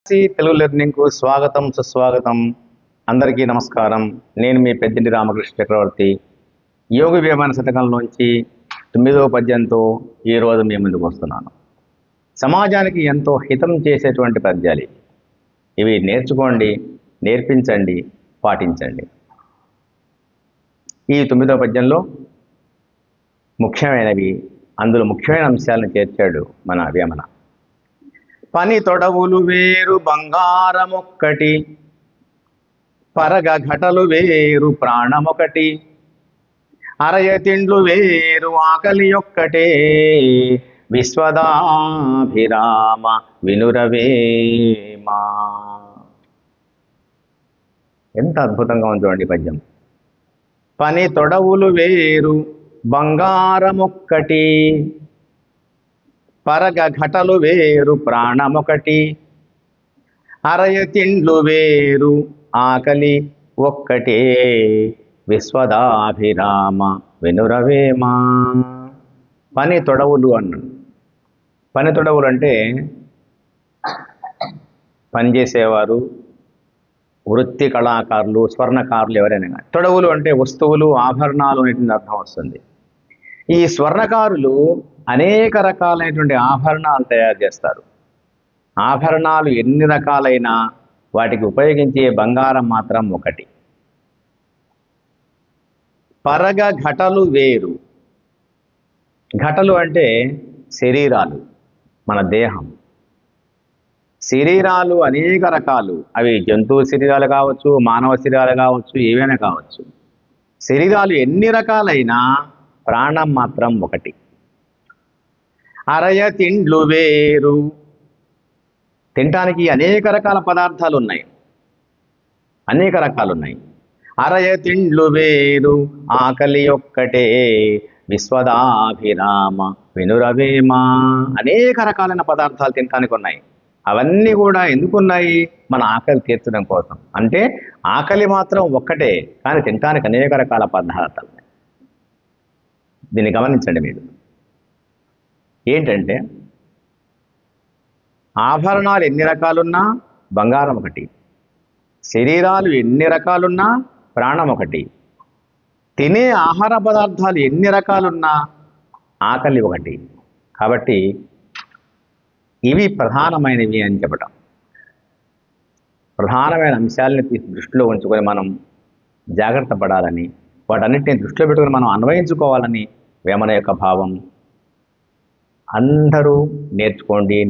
తెలుగు లెర్నింగ్కు స్వాగతం సుస్వాగతం. అందరికీ నమస్కారం. నేను మీ పెద్దింటి రామకృష్ణ చక్రవర్తి. యోగ వేమన శతకంలోంచి 9వ పద్యంతో ఈరోజు మీ ముందుకు వస్తున్నాను. సమాజానికి ఎంతో హితం చేసేటువంటి పద్యాలు ఇవి. నేర్చుకోండి, నేర్పించండి, పాటించండి. ఈ 9వ పద్యంలో ముఖ్యమైనవి, అందులో ముఖ్యమైన అంశాలను చేర్చాడు మన వేమన. పని తొడవులు వేరు బంగారమొక్కటి, పరగ ఘటలు వేరు ప్రాణమొకటి, అరయ తిండ్లు వేరు ఆకలి ఒక్కటే, విశ్వదాభిరామ వినురవేమా. ఎంత అద్భుతంగా ఉంది చూడండి పద్యం. పని తొడవులు వేరు బంగారమొక్కటి, పరగ ఘటలు వేరు ప్రాణమొకటి, అరయ తిండ్లు వేరు ఆకలి ఒక్కటే, విశ్వదాభిరామ వినురవేమా. పని తొడవులు అన్నాడు. పని తొడవులు అంటే పనిచేసేవారు, వృత్తి కళాకారులు, స్వర్ణకారులు ఎవరైనా. తొడవులు అంటే వస్తువులు, ఆభరణాలు అనేటువంటి అర్థం వస్తుంది. ఈ స్వర్ణకారులు అనేక రకాలైనటువంటి ఆభరణాలు తయారు చేస్తారు. ఆభరణాలు ఎన్ని రకాలైనా వాటికి ఉపయోగించే బంగారం మాత్రం ఒకటి. పరగ ఘటలు వేరు. ఘటలు అంటే శరీరాలు, మన దేహం. శరీరాలు అనేక రకాలు. అవి జంతువు శరీరాలు కావచ్చు, మానవ శరీరాలు కావచ్చు, ఏవైనా కావచ్చు. శరీరాలు ఎన్ని రకాలైనా ప్రాణం మాత్రం ఒకటి. అరయ తిండ్లు వేరు. తినటానికి అనేక రకాల పదార్థాలు ఉన్నాయి, అనేక రకాలు ఉన్నాయి. అరయ తిండ్లు వేరు ఆకలి ఒక్కటే, విశ్వదాభిరామ వినురవేమా. అనేక రకాలైన పదార్థాలు తినటానికి ఉన్నాయి. అవన్నీ కూడా ఎందుకున్నాయి? మన ఆకలి తీర్చడం కోసం. అంటే ఆకలి మాత్రం ఒక్కటే, కానీ తినటానికి అనేక రకాల పదార్థాలు ఉన్నాయి. దీన్ని గమనించండి మీరు. ఏంటంటే ఆభరణాలు ఎన్ని రకాలున్నా బంగారం ఒకటి, శరీరాలు ఎన్ని రకాలున్నా ప్రాణం ఒకటి, తినే ఆహార పదార్థాలు ఎన్ని రకాలున్నా ఆకలి ఒకటి. కాబట్టి ఇవి ప్రధానమైనవి అని చెప్పటం. ప్రధానమైన అంశాలని దృష్టిలో ఉంచుకొని మనం జాగ్రత్త పడాలని, వాటన్నిటిని దృష్టిలో పెట్టుకొని మనం అన్వయించుకోవాలని వేమన యొక్క భావం. అందరూ నేర్చుకోండి.